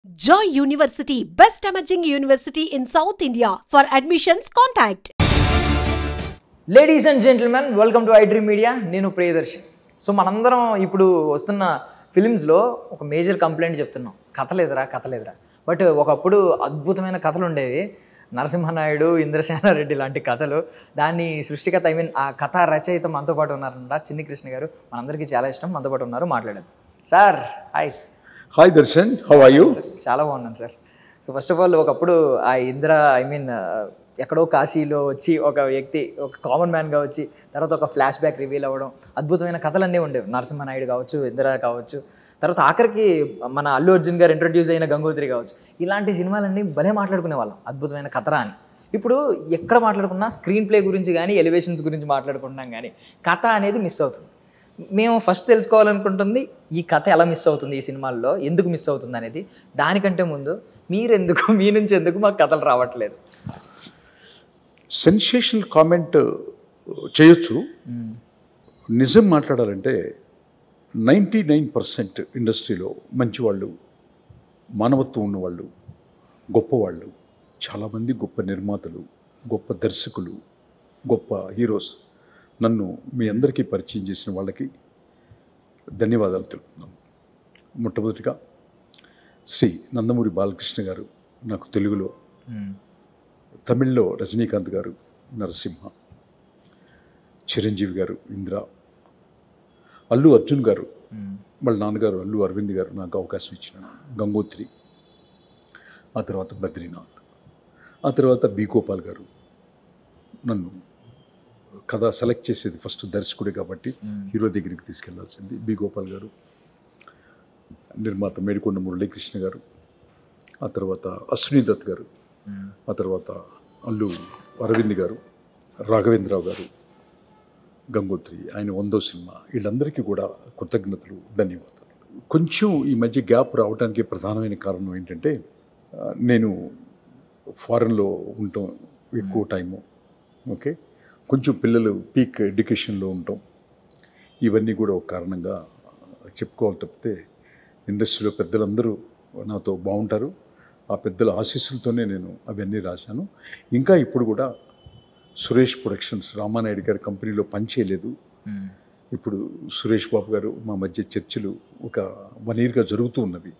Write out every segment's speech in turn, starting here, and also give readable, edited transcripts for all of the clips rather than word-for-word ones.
Joy University, best emerging university in South India. For admissions, contact. Ladies and gentlemen, welcome to iDream media. నేను Priyadarshi. So మనందరం ఇప్పుడు వస్తున్న ఫిలిమ్స్లో ఒక major complaint చెప్తున్నాం, కథ లేదురా. బట్ ఒకప్పుడు అద్భుతమైన కథలు ఉండేవి. నరసింహనాయుడు, ఇంద్రసేనారెడ్డి లాంటి కథలు. దాన్ని సృష్టికర్త ఆ కథ రచయిత మనతో పాటు ఉన్నారన్నమాట, చిన్ని కృష్ణ గారు. మనందరికీ చాలా ఇష్టం, మనతో పాటు ఉన్నారు, మాట్లాడేది. Sir hi. Hi Darshan, how are you? చాలా బాగున్నాను sir. So first of all, ఒకప్పుడు ఆ ఎక్కడో కాశీలో వచ్చి ఒక వ్యక్తి, ఒక కామన్ మ్యాన్గా వచ్చి తర్వాత ఒక ఫ్లాష్ బ్యాక్ రివీల్ అవ్వడం, అద్భుతమైన కథలన్నీ ఉండేవి. నరసింహనాయుడు కావచ్చు, ఇందిర కావచ్చు, తర్వాత ఆఖరికి మన అల్లు అర్జున్ గారు ఇంట్రడ్యూస్ అయిన గంగోత్రి కావచ్చు. ఇలాంటి సినిమాలన్నీ భలే మాట్లాడుకునే వాళ్ళం, అద్భుతమైన కథరా అని. ఇప్పుడు ఎక్కడ మాట్లాడుకున్నా స్క్రీన్ ప్లే గురించి కానీ, ఎలివేషన్స్ గురించి మాట్లాడుకుంటున్నాం, కానీ కథ అనేది మిస్ అవుతుంది. మేము ఫస్ట్ తెలుసుకోవాలనుకుంటుంది, ఈ కథ ఎలా మిస్ అవుతుంది ఈ సినిమాల్లో, ఎందుకు మిస్ అవుతుంది అనేది. దానికంటే ముందు మీ నుంచి ఎందుకు మాకు కథలు రావట్లేదు? సెన్సేషనల్ కామెంట్ చేయొచ్చు. నిజం మాట్లాడాలంటే 99% ఇండస్ట్రీలో మంచివాళ్ళు, మానవత్వం ఉన్నవాళ్ళు, గొప్పవాళ్ళు, చాలామంది గొప్ప నిర్మాతలు, గొప్ప దర్శకులు, గొప్ప హీరోస్. నన్ను మీ అందరికీ పరిచయం చేసిన వాళ్ళకి ధన్యవాదాలు తెలుపుతున్నాను. మొట్టమొదటిగా శ్రీ నందమూరి బాలకృష్ణ గారు నాకు తెలుగులో, తమిళ్లో రజనీకాంత్ గారు నరసింహ, చిరంజీవి గారు ఇంద్ర, అల్లు అర్జున్ గారు వాళ్ళ నాన్నగారు అల్లు అరవింద్ గారు నాకు అవకాశం ఇచ్చిన గంగోత్రి, ఆ తర్వాత బద్రీనాథ్, ఆ తర్వాత బి గోపాల్ గారు. నన్ను కథ సెలెక్ట్ చేసేది ఫస్ట్ దర్శకుడే కాబట్టి హీరో దగ్గరికి తీసుకెళ్లాల్సింది బి గోపాల్ గారు. నిర్మాత మేడికొండ మురళీకృష్ణ గారు, ఆ తర్వాత అశ్విని దత్ గారు, ఆ తర్వాత అల్లు అరవింద్ గారు, రాఘవేంద్రరావు గారు, గంగోత్రి ఆయన 100వ సినిమా. వీళ్ళందరికీ కూడా కృతజ్ఞతలు, ధన్యవాదాలు. కొంచెం ఈ మధ్య గ్యాప్ రావడానికి ప్రధానమైన కారణం ఏంటంటే, నేను ఫారెన్లో ఉండటం ఎక్కువ టైము, ఓకే, కొంచెం పిల్లలు పీక్ ఎడ్యుకేషన్లో ఉండటం, ఇవన్నీ కూడా ఒక కారణంగా చెప్పుకోవాలి. తప్పితే ఇండస్ట్రీలో పెద్దలందరూ నాతో బాగుంటారు. ఆ పెద్దల ఆశీస్సులతోనే నేను అవన్నీ రాశాను. ఇంకా ఇప్పుడు కూడా సురేష్ ప్రొడక్షన్స్ రామానాయుడు గారి కంపెనీలో పనిచేయలేదు. ఇప్పుడు సురేష్ బాబు గారు మా మధ్య చర్చలు ఒక 1 yearగా జరుగుతూ ఉన్నవి.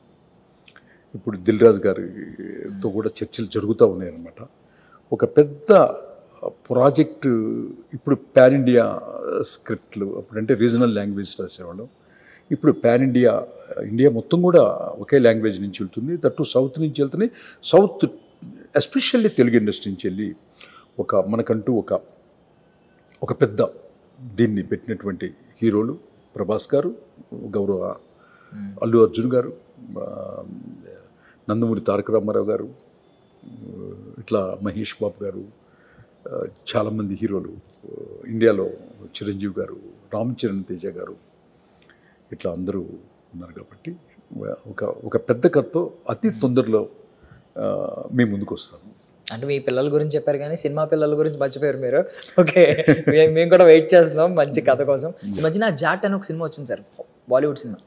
ఇప్పుడు దిల్ రాజు గారితో కూడా చర్చలు జరుగుతూ ఉన్నాయి అన్నమాట. ఒక పెద్ద ప్రాజెక్టు, ఇప్పుడు పాన్ ఇండియా స్క్రిప్ట్లు, అప్పుడంటే రీజనల్ లాంగ్వేజ్ రాసేవాళ్ళం, ఇప్పుడు పాన్ ఇండియా, ఇండియా మొత్తం కూడా ఒకే లాంగ్వేజ్ నుంచి వెళ్తుంది. దట్టు సౌత్ నుంచి వెళ్తున్నాయి. సౌత్ ఎస్పెషల్లీ తెలుగు ఇండస్ట్రీ నుంచి వెళ్ళి మనకంటూ ఒక పెద్ద దీన్ని పెట్టినటువంటి హీరోలు ప్రభాస్ గారు, గౌరవ అల్లు అర్జున్ గారు, నందమూరి తారక రామారావు గారు, ఇట్లా మహేష్ బాబు గారు, చాలామంది హీరోలు ఇండియాలో, చిరంజీవి గారు, రామ్ చరణ్ తేజ గారు, ఇట్లా అందరూ ఉన్నారు. కాబట్టి ఒక పెద్ద కథతో అతి తొందరలో మీ ముందుకు వస్తాను. అంటే మీ పిల్లల గురించి చెప్పారు, కానీ సినిమా పిల్లల గురించి మర్చిపోయారు మీరు. ఓకే, మేము కూడా వెయిట్ చేస్తున్నాం మంచి కథ కోసం. ఈ మధ్యన జాట్ అని ఒక సినిమా వచ్చింది సార్, బాలీవుడ్ సినిమా.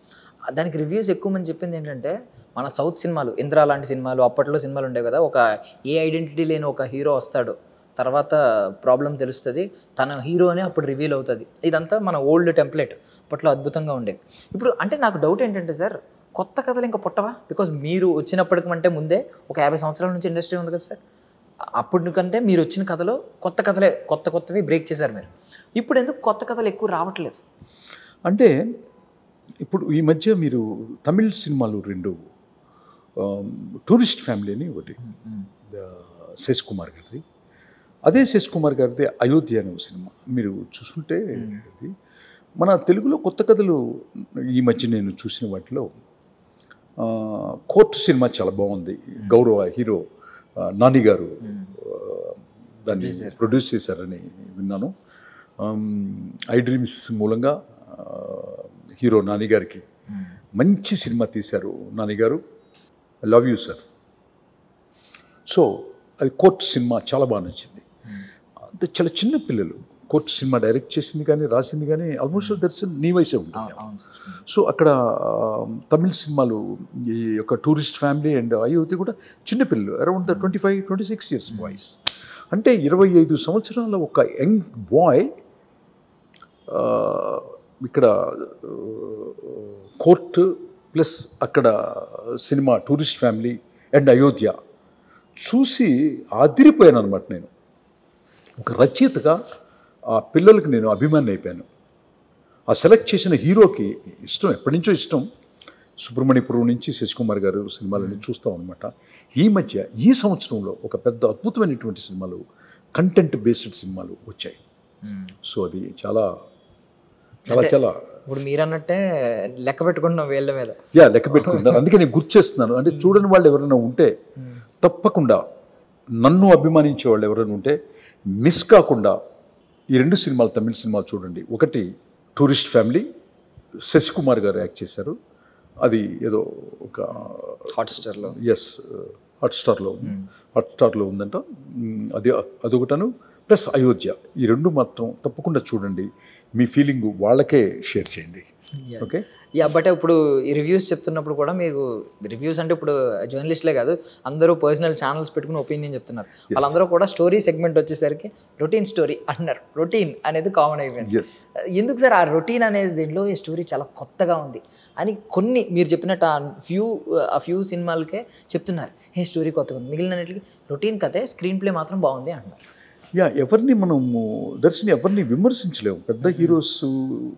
దానికి రివ్యూస్ ఎక్కువ మంది చెప్పింది ఏంటంటే, మన సౌత్ సినిమాలు, ఇంద్ర లాంటి సినిమాలు, అప్పట్లో సినిమాలు ఉండేవి కదా, ఒక ఏ ఐడెంటిటీ లేని ఒక హీరో వస్తాడు, తర్వాత ప్రాబ్లం తెలుస్తుంది, తన హీరోనే అప్పుడు రివీల్ అవుతుంది. ఇదంతా మన ఓల్డ్ టెంప్లెట్, అప్పట్లో అద్భుతంగా ఉండేవి. ఇప్పుడు అంటే నాకు డౌట్ ఏంటంటే సార్, కొత్త కథలు ఇంకా పుట్టవా? బికాజ్ మీరు వచ్చినప్పటికంటే ముందే ఒక 50 సంవత్సరాల నుంచి ఇండస్ట్రీ ఉంది కదా సార్. అప్పటికంటే మీరు వచ్చిన కథలో కొత్తవి బ్రేక్ చేశారు మీరు. ఇప్పుడు ఎందుకు కొత్త కథలు ఎక్కువ రావట్లేదు? అంటే ఇప్పుడు ఈ మధ్య మీరు తమిళ్ సినిమాలు 2, టూరిస్ట్ ఫ్యామిలీ అని ఒకటి, శేష్ కుమార్ గారిది, అదే శేష్ కుమార్ గారిది అయోధ్య అనే సినిమా మీరు చూసుకుంటే, అది మన తెలుగులో కొత్త కథలు ఈ మధ్య నేను చూసిన వాటిలో కోర్టు సినిమా చాలా బాగుంది. గౌరవ హీరో నాని గారు దాన్ని ప్రొడ్యూస్ చేశారని విన్నాను. ఐ డ్రీమ్స్ మూలంగా హీరో నాని గారికి మంచి సినిమా తీశారు నాని గారు. I love you sir. So అది కోర్టు సినిమా చాలా బాగా నచ్చింది. అంటే చాలా చిన్న పిల్లలు, కోర్ట్ సినిమా డైరెక్ట్ చేసింది కానీ రాసింది కానీ ఆల్మోస్ట్ దర్శన్ నీ వయసే ఉంటుంది. అవును సార్. సో అక్కడ తమిళ సినిమాలు ఈ యొక్క టూరిస్ట్ ఫ్యామిలీ అండ్ అయోధ్య కూడా చిన్నపిల్లలు అరౌండ్ 25-26 ఇయర్స్ బాయ్స్. అంటే 25 సంవత్సరాల ఒక యంగ్ బాయ్ ఇక్కడ కోర్టు ప్లస్ అక్కడ cinema tourist family and Ayodhya చూసి ఆదిరిపోయాను అనమాట. నేను ఒక రచయితగా ఆ పిల్లలకి నేను అభిమాని అయిపోయాను. ఆ సెలెక్ట్ చేసిన హీరోకి ఇష్టం, ఎప్పటి నుంచో ఇష్టం. సుబ్రహ్మణ్యపురం నుంచి శశికుమార్ గారు సినిమాలన్నీ చూస్తాం అనమాట. ఈ మధ్య ఈ సంవత్సరంలో ఒక పెద్ద అద్భుతమైనటువంటి సినిమాలు, కంటెంట్ బేస్డ్ సినిమాలు వచ్చాయి. సో అది చాలా చాలా చాలా ఇప్పుడు మీరు అన్నట్టే లెక్క పెట్టుకుంటున్నాం వేళ్ళ మీద. లెక్క పెట్టుకుంటాను. అందుకే నేను గుర్తు చేస్తున్నాను. అంటే చూడని వాళ్ళు ఎవరైనా ఉంటే తప్పకుండా, నన్ను అభిమానించే వాళ్ళు ఎవరైనా ఉంటే మిస్ కాకుండా ఈ 2 సినిమాలు, తమిళ సినిమాలు చూడండి. ఒకటి టూరిస్ట్ ఫ్యామిలీ, శశికుమార్ గారు యాక్ట్ చేశారు. అది ఏదో ఒక హాట్స్టార్లో హాట్స్టార్లో ఉందంట. అదొకటను ప్లస్ అయోధ్య. ఈ 2 మాత్రం తప్పకుండా చూడండి. మీ ఫీలింగ్ వాళ్ళకే షేర్ చేయండి. ఓకే. బట్ ఇప్పుడు ఈ రివ్యూస్ చెప్తున్నప్పుడు కూడా మీరు రివ్యూస్ అంటే ఇప్పుడు జర్నలిస్ట్లే కాదు, అందరూ పర్సనల్ ఛానల్స్ పెట్టుకుని ఒపీనియన్ చెప్తున్నారు. వాళ్ళందరూ కూడా స్టోరీ సెగ్మెంట్ వచ్చేసరికి రొటీన్ స్టోరీ అంటున్నారు. రొటీన్ అనేది కామన్ అయిపోయింది. ఎందుకు సార్ ఆ రొటీన్ అనేది దీంట్లో ఈ స్టోరీ చాలా కొత్తగా ఉంది అని కొన్ని మీరు చెప్పినట్టు ఆ ఫ్యూ సినిమాలకే చెప్తున్నారు స్టోరీ కొత్తగా ఉంది, మిగిలినట్లకి రొటీన్ కథే, స్క్రీన్ ప్లే మాత్రం బాగుంది అంటున్నారు. ఎవరిని మనము ఎవరిని విమర్శించలేము. పెద్ద హీరోస్,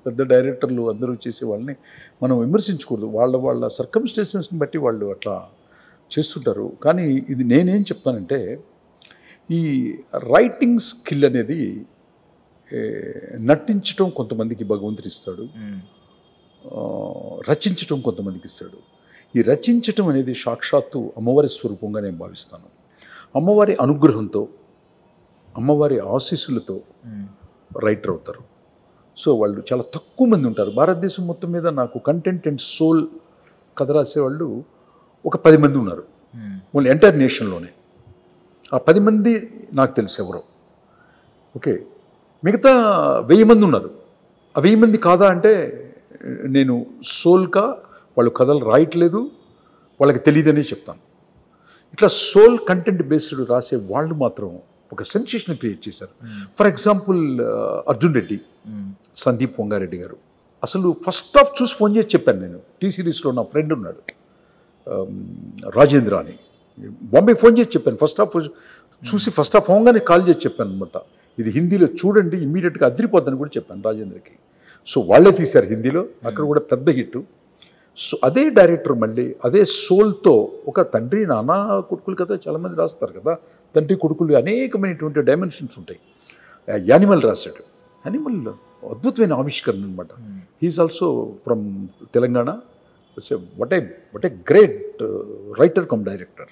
పెద్ద డైరెక్టర్లు అందరూ చేసే వాళ్ళని మనం విమర్శించకూడదు. వాళ్ళ సర్కమ్స్టెన్సెస్ని బట్టి వాళ్ళు అట్లా చేస్తుంటారు. కానీ ఇది నేనేం చెప్తానంటే, ఈ రైటింగ్ స్కిల్ అనేది నటించటం కొంతమందికి భగవంతుడు ఇస్తాడు, రచించటం కొంతమందికి ఇస్తాడు. ఈ రచించటం అనేది సాక్షాత్తు అమ్మవారి స్వరూపంగా నేను భావిస్తాను. అమ్మవారి అనుగ్రహంతో, అమ్మవారి ఆశీస్సులతో రైటర్ అవుతారు. సో వాళ్ళు చాలా తక్కువ మంది ఉంటారు భారతదేశం మొత్తం మీద. నాకు కంటెంట్ అండ్ సోల్ కథ రాసేవాళ్ళు ఒక 10 మంది ఉన్నారు వాళ్ళు ఎంటైర్ నేషన్లోనే. ఆ 10 మంది నాకు తెలుసు ఎవరో. ఓకే, మిగతా 1000 మంది ఉన్నారు. ఆ 1000 మంది కాదా అంటే నేను సోల్గా వాళ్ళు కథలు రాయట్లేదు, వాళ్ళకి తెలియదనే చెప్తాను. ఇట్లా సోల్ కంటెంట్ బేస్డ్ రాసే వాళ్ళు మాత్రం ఒక సెన్సేషన్ క్రియేట్ చేశారు. ఫర్ ఎగ్జాంపుల్ అర్జున్ రెడ్డి, సందీప్ వంగారెడ్డి గారు. అసలు ఫస్ట్ హాఫ్ చూసి ఫోన్ చేసి చెప్పాను నేను. టీ సిరీస్లో నా ఫ్రెండ్ ఉన్నాడు రాజేంద్ర అని, బాంబే ఫోన్ చేసి చెప్పాను. ఫస్ట్ హాఫ్ చూసి ఫస్ట్ హాఫ్ అవగానే కాల్ చేసి చెప్పాను అనమాట. ఇది హిందీలో చూడండి, ఇమ్మీడియట్గా అదిరిపోద్దని కూడా చెప్పాను రాజేంద్రకి. సో వాళ్ళే తీశారు హిందీలో, అక్కడ కూడా పెద్ద హిట్. సో అదే డైరెక్టర్ మళ్ళీ అదే సోల్తో ఒక తండ్రి నాన్న కొడుకులు కదా చాలామంది రాస్తారు కదా, తండ్రి కొడుకులు అనేకమైనటువంటి డైమెన్షన్స్ ఉంటాయి. యానిమల్ రాశాడు. యానిమల్ అద్భుతమైన ఆవిష్కరణ అనమాట. He is also from Telangana. What a great writer cum director.